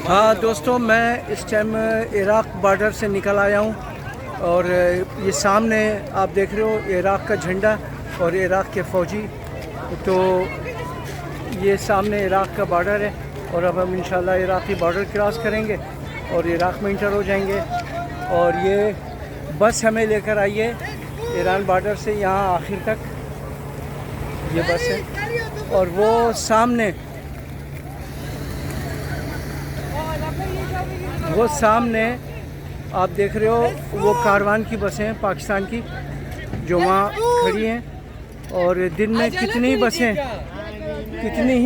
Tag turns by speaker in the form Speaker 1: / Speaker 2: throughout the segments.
Speaker 1: हाँ दोस्तों, मैं इस टाइम इराक़ बॉर्डर से निकल आया हूँ और ये सामने आप देख रहे हो इराक़ का झंडा और इराक़ के फ़ौजी। तो ये सामने इराक़ का बॉर्डर है और अब हम इंशाल्लाह इराक़ी बॉर्डर क्रॉस करेंगे और इराक़ में इंटर हो जाएंगे। और ये बस हमें लेकर आई है ईरान बॉर्डर से यहाँ आखिर तक, ये बस है। और वो सामने आप देख रहे हो वो कारवान की बसें हैं पाकिस्तान की जो वहाँ खड़ी हैं। और दिन में कितनी ही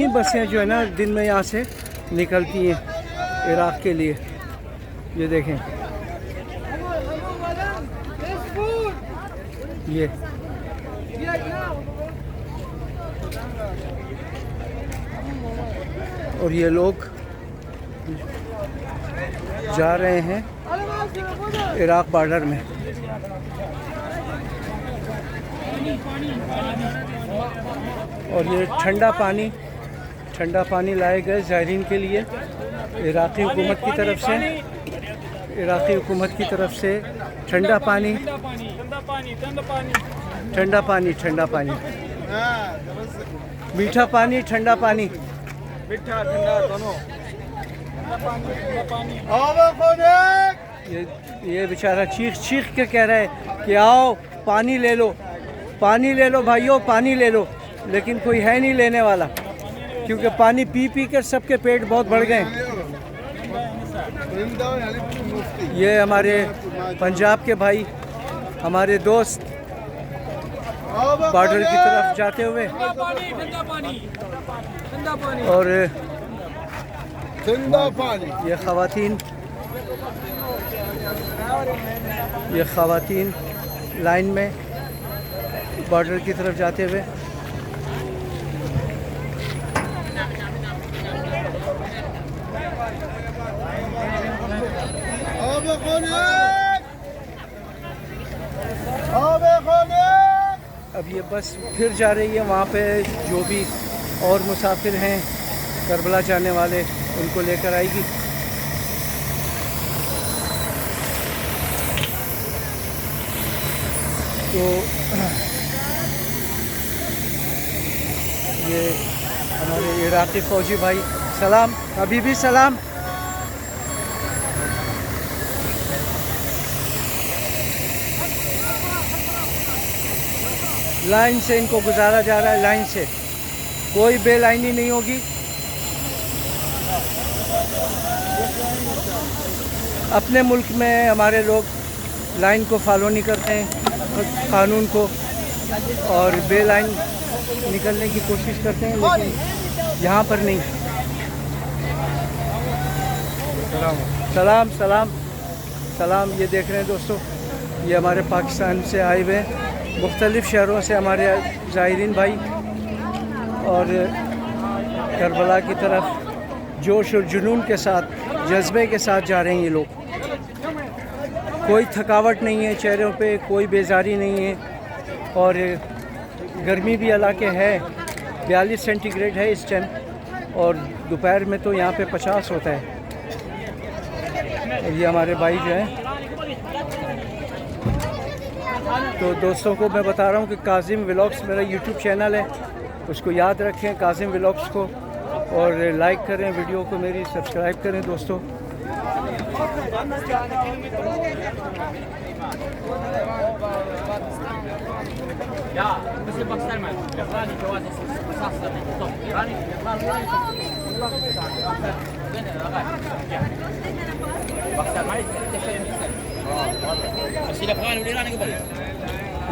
Speaker 1: बसें जो है ना दिन में यहाँ से निकलती हैं इराक़ के लिए। ये देखें, ये और ये लोग जा रहे हैं इराक़ बॉर्डर में। और ये ठंडा पानी लाए गए ज़ायरीन के लिए इराक़ी हुकूमत की तरफ से ठंडा पानी मीठा पानी ठंडा पानी दोनों। ये बेचारा चीख के कह रहा है कि आओ पानी ले लो भाइयों, पानी ले लो, लेकिन कोई है नहीं लेने वाला क्योंकि पानी पी कर सबके पेट बहुत बढ़ गए। ये हमारे पंजाब के भाई, हमारे दोस्त बॉर्डर की तरफ जाते हुए और ये ख़वातीन लाइन में बॉर्डर की तरफ जाते हुए। अब ये बस फिर जा रही है वहाँ पे जो भी और मुसाफिर हैं करबला जाने वाले उनको लेकर आएगी। तो ये हमारे इराक़ी फ़ौजी भाई, सलाम, अभी भी सलाम। लाइन से इनको गुजारा जा रहा है, लाइन से कोई बेलाइनी नहीं होगी। अपने मुल्क में हमारे लोग लाइन को फॉलो नहीं करते हैं, कानून को, और बेलाइन निकलने की कोशिश करते हैं, लेकिन यहाँ पर नहीं। सलाम। ये देख रहे हैं दोस्तों, ये हमारे पाकिस्तान से आए हुए मुख्तलिफ़ शहरों से हमारे ज़ायरीन भाई और करबला की तरफ जोश और जुनून के साथ, जज्बे के साथ जा रहे हैं ये लोग। कोई थकावट नहीं है चेहरों पे, कोई बेजारी नहीं है। और गर्मी भी हालांकि है, 42 सेंटीग्रेड है इस टाइम, और दोपहर में तो यहाँ पे 50 होता है। और ये हमारे भाई जो हैं, तो दोस्तों को मैं बता रहा हूँ कि काजिम व्लॉग्स मेरा यूट्यूब चैनल है, उसको याद रखें काजिम व्लॉग्स को, और लाइक करें वीडियो को, मेरी सब्सक्राइब करें दोस्तों।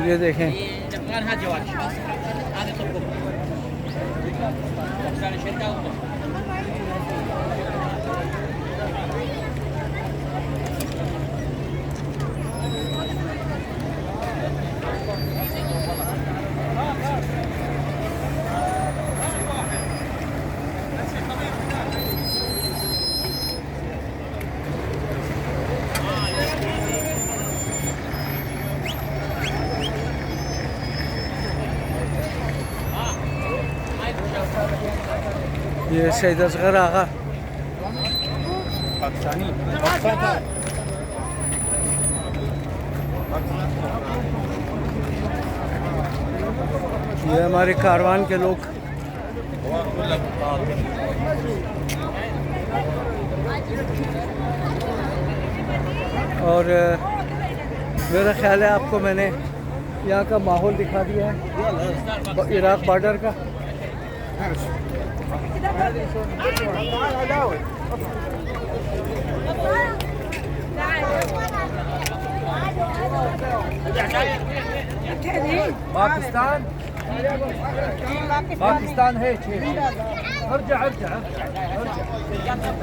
Speaker 1: ये देखें, ये सैयद असगर आगा ये हमारे कारवान के लोग और मेरा ख्याल है आपको मैंने यहाँ का माहौल दिखा दिया है इराक बॉर्डर का।
Speaker 2: पाकिस्तान पाकिस्तान है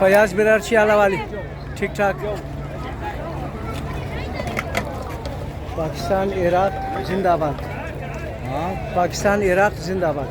Speaker 1: फयाज बिरार चियाला वाली ठीक ठाक। पाकिस्तान इराक जिंदाबाद।
Speaker 2: हाँ
Speaker 1: पाकिस्तान इराक जिंदाबाद।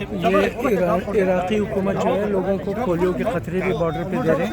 Speaker 1: ये इराकी हुकूमत जो है लोगों को पोलियो के खतरे भी बॉर्डर पे दे रहे हैं।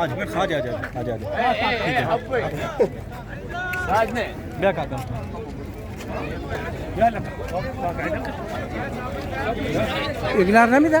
Speaker 3: आज आज आ जा क्या कहता
Speaker 1: इग्नार ना मिला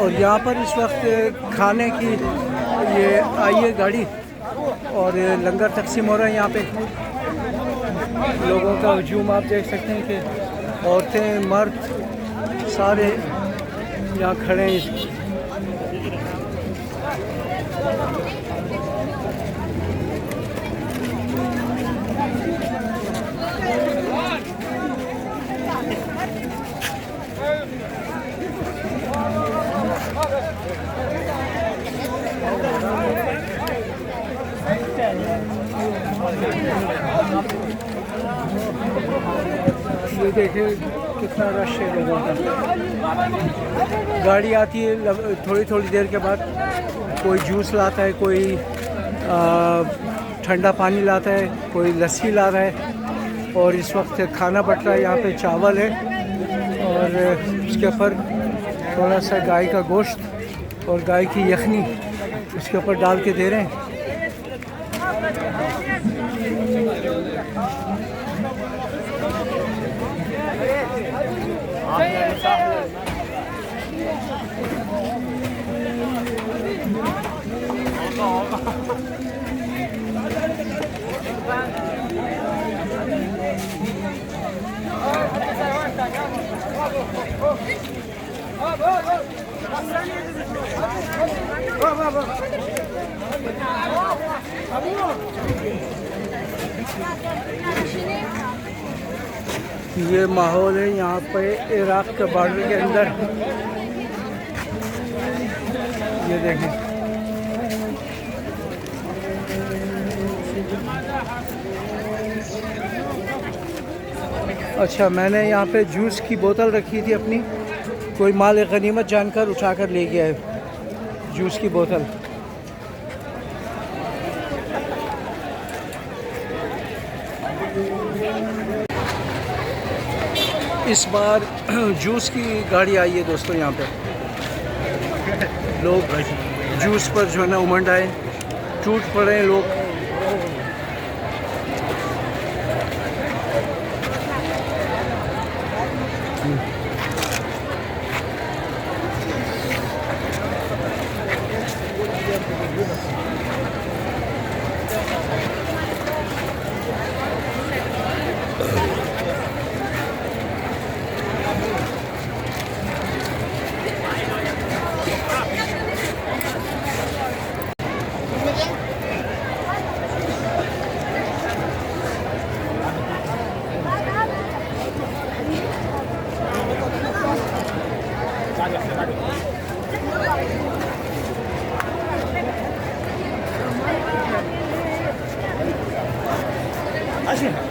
Speaker 1: और यहाँ पर इस वक्त खाने की ये आई है गाड़ी और लंगर तकसीम हो रहा है। यहाँ पे लोगों का हजूम आप देख सकते हैं कि औरतें मर्द सारे यहाँ खड़े हैं। ये देखिए कितना रश है लोगों का। गाड़ी आती है थोड़ी थोड़ी देर के बाद, कोई जूस लाता है, कोई ठंडा पानी लाता है, कोई लस्सी ला रहा है। और इस वक्त खाना बट रहा है। यहाँ पे चावल है और उसके ऊपर थोड़ा सा गाय का गोश्त और गाय की यखनी उसके ऊपर डाल के दे रहे हैं। ये माहौल है यहाँ पे इराक के बॉर्डर के अंदर। ये देखें अच्छा, मैंने यहाँ पे जूस की बोतल रखी थी अपनी, कोई माल गनीमत जानकर उठाकर ले गया है जूस की बोतल। इस बार जूस की गाड़ी आई है दोस्तों यहाँ पे। लोग जूस पर जो है ना उमंड आए, टूट पड़े लोग।
Speaker 3: Así.